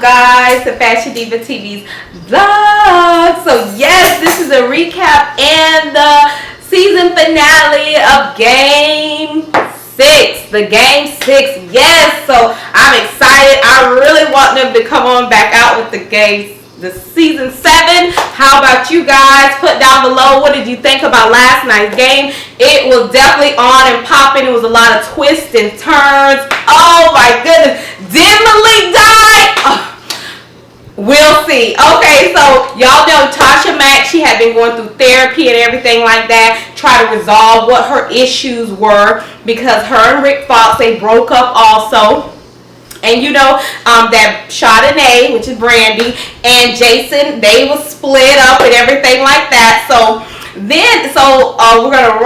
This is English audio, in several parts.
guys to Fashion Diva TV's vlog. So yes, this is a recap and the season finale of Game 6. The Game 6, yes. So I'm excited. I really want them to come on back out with the season 7. How about you guys? Put down below, what did you think about last night's game? It was definitely on and popping. It was a lot of twists and turns. Oh my goodness. Did Malik die? Oh, we'll see. Okay, so y'all know Tasha Mack, she had been going through therapy and everything like that, try to resolve what her issues were, because her and Rick Fox, they broke up also. And you know that Chardonnay, which is Brandy, and Jason, they was split up and everything like that. So we're gonna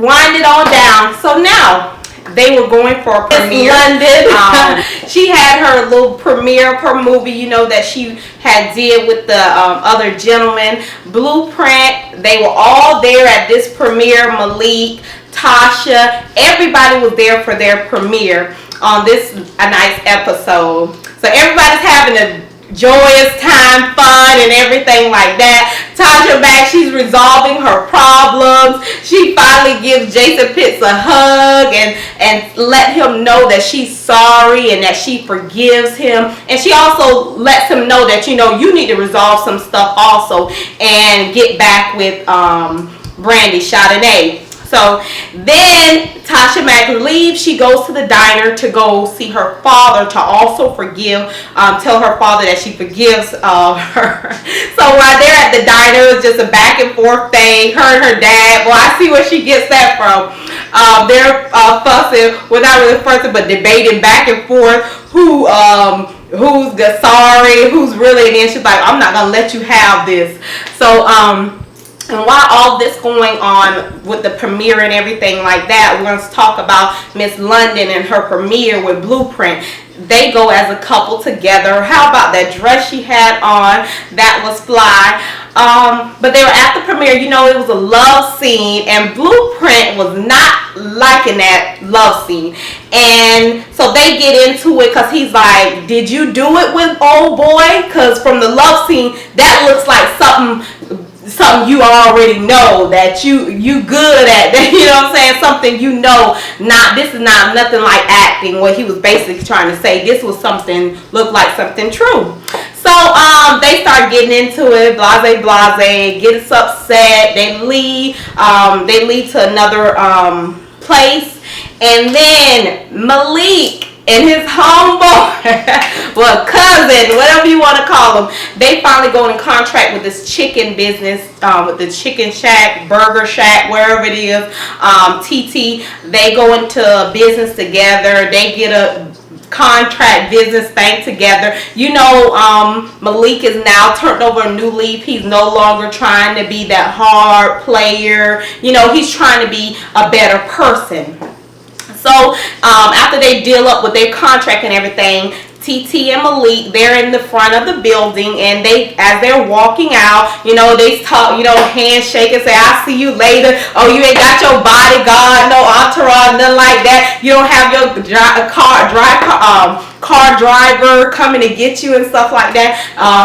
wind it on down. So now they were going for a premiere. London. She had her little premiere of her movie, you know, that she had did with the other gentleman. Blueprint. They were all there at this premiere. Malik, Tasha, everybody was there for their premiere on this a nice episode. So everybody's having a joyous time, fun and everything like that. Tasha Mack, she's resolving her problems. She finally gives Jason Pitts a hug and let him know that she's sorry and that she forgives him. And she also lets him know that, you know, you need to resolve some stuff also and get back with Brandy Chardonnay. So then Tasha Mack leaves. She goes to the diner to go see her father to also forgive, tell her father that she forgives her. So while they're at the diner, it's just a back and forth thing. Her and her dad. Well, I see where she gets that from. They're fussing, well, not really fussing, but debating back and forth who's sorry, who's really, and then she's like, I'm not gonna let you have this. So and while all this going on with the premiere and everything like that, we're going to talk about Miss London and her premiere with Blueprint. They go as a couple together. How about that dress she had on? That was fly. But they were at the premiere. You know, it was a love scene, and Blueprint was not liking that love scene. And so they get into it because he's like, did you do it with old boy? Because from the love scene, that looks like something you already know that you good at, that, you know what I'm saying, something you know. This is not nothing like acting, what he was basically trying to say. This was something, looked like something true. So they start getting into it, blase, gets upset, they leave to another place, and then Malik and his homeboy, well, cousin, whatever you want to call them, they finally go in contract with this chicken business, with the Chicken Shack, Burger Shack, wherever it is, TT. They go into business together. They get a contract business thing together. You know, Malik is now turned over a new leaf. He's no longer trying to be that hard player. You know, he's trying to be a better person. So after they deal up with their contract and everything, TT and Malik, they're in the front of the building, and as they're walking out, you know, they talk, you know, handshake and say, I'll see you later. Oh, you ain't got your bodyguard, no entourage, nothing like that. You don't have your car driver coming to get you and stuff like that.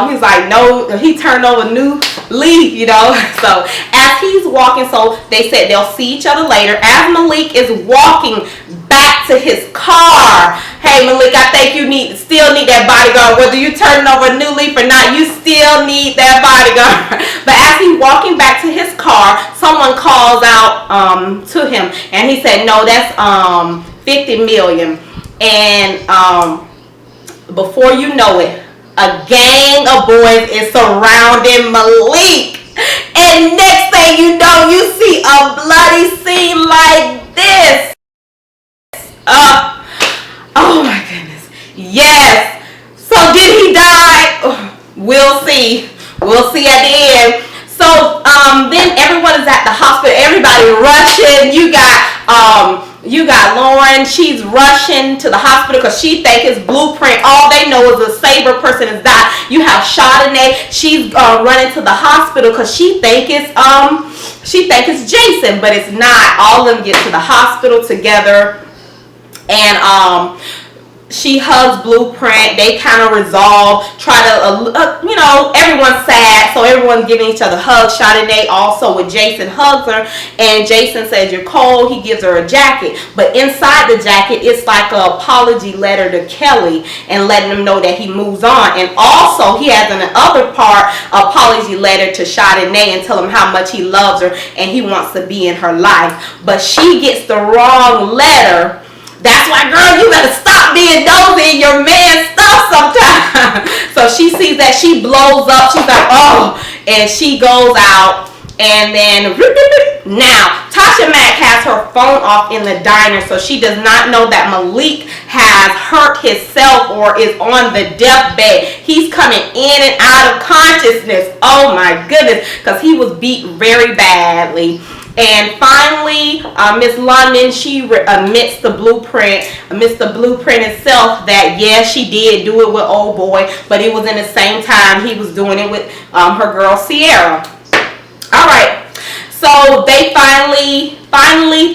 He's like, no, he turned over a new leaf, you know. So as he's walking, so they said they'll see each other later. As Malik is walking back to his car, hey Malik, I think you still need that bodyguard. Whether you turning over a new leaf or not, you still need that bodyguard. But as he's walking back to his car, someone calls out to him, and he said, no, that's 50 million. And before you know it, a gang of boys is surrounding Malik. And next thing you know, you see a bloody scene like this. Oh my goodness. Yes. So did he die? We'll see. We'll see at the end. So then everyone is at the hospital. Everybody rushing. You got Lauren. She's rushing to the hospital because she think it's Blueprint. All they know is a Saber person has died. You have Chardonnay. She's running to the hospital because she think it's Jason, but it's not. All of them get to the hospital together, and She hugs Blueprint. They kind of resolve, try to, everyone's sad, so everyone's giving each other hugs. Shadinay also with Jason hugs her, and Jason says, "You're cold." He gives her a jacket, but inside the jacket, it's like an apology letter to Kelly and letting him know that he moves on. And also, he has in the other part, apology letter to Shadinay and tell him how much he loves her and he wants to be in her life. But she gets the wrong letter. That's why, girl, you better stop being nosy in your man's stuff sometimes. So she sees that, she blows up. She's like, oh, and she goes out. And then, now, Tasha Mack has her phone off in the diner, so she does not know that Malik has hurt himself or is on the deathbed. He's coming in and out of consciousness. Oh my goodness, because he was beat very badly. And finally, Miss London, she admits the blueprint itself that, yes, she did do it with old boy, but it was in the same time he was doing it with her girl Sierra. All right, so they finally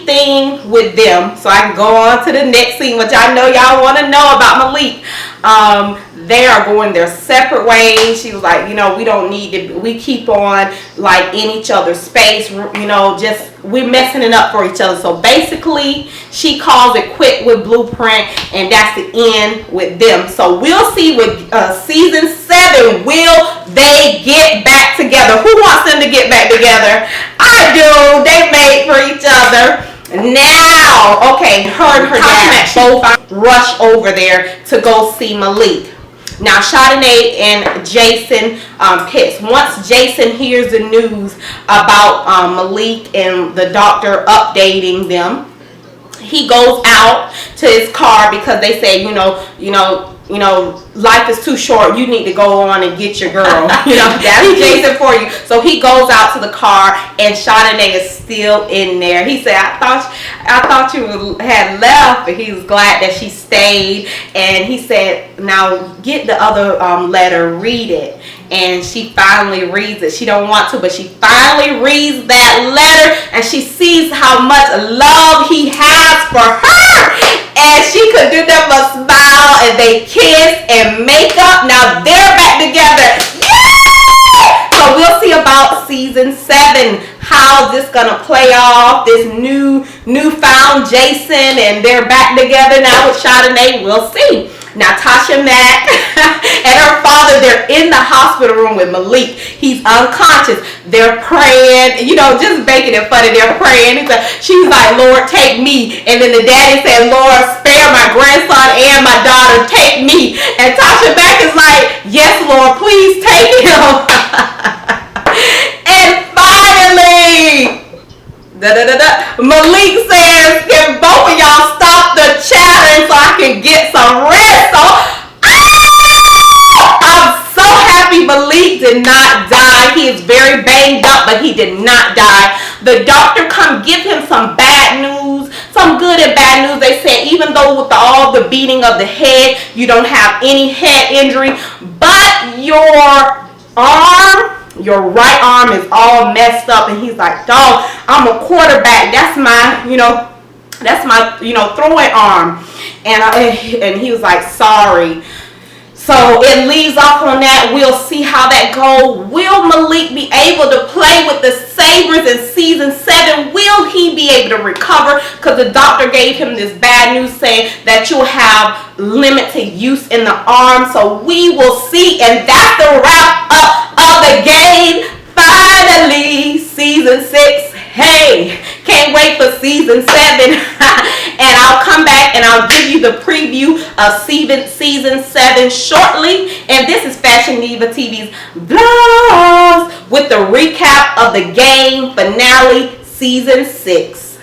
thing with them. So I can go on to the next scene, which I know y'all want to know about Malik. They are going their separate ways. She was like, we don't need to, we keep on like in each other's space, just we're messing it up for each other. So basically, she calls it quit with Blueprint, and that's the end with them. So we'll see with season 7, will they get back together? Who wants them to get back together? I do. They made for each other. Now, okay, her and her dad both rush over there to go see Malik. Now, Shadinay and Jason pissed. Once Jason hears the news about Malik and the doctor updating them, he goes out to his car because they say, life is too short. You need to go on and get your girl. That's Jason for you. So he goes out to the car, and Shadinay is still in there. He said, I thought you had left, but he was glad that she stayed. And he said, now get the other letter, read it. And she finally reads it. She don't want to, but she finally reads that letter, and she sees how much love he has for her. And she could do them a smile, and they kiss and make up. Now they're back together. Yeah! So we'll see about season 7, how this gonna play off. This newfound Jason, and they're back together now with Shadinay. We'll see. Now Tasha Mack and her father, they're in the hospital room with Malik. He's unconscious. They're praying, just making it funny. They're praying. She's like, Lord, take me. And then the daddy said, Lord, spare my grandson and my daughter. Take me. And Tasha Mack is like, yes, Lord, please take him. And finally, Malik says, can both of y'all stop the chattering so I can get some rest? So, I'm so happy Malik did not die. He is very banged up, but he did not die. The doctor come give him some bad news, some good and bad news. They said even though with all the beating of the head, you don't have any head injury, but your right arm is all messed up. And he's like, dog, I'm a quarterback. That's my throwing arm. And he was like, sorry. So it leaves off on that. We'll see how that goes. Will Malik be able to play with the Sabres in season 7? Will he be able to recover? Because the doctor gave him this bad news saying that you'll have limited use in the arm. So we will see. And that's the wrap up of the game. Finally, season 6. Hey, can't wait for season 7. And I'll come back and I'll give you the preview of season 7 shortly. And this is Fashion Diva TV's vlogs with the recap of the game finale season 6.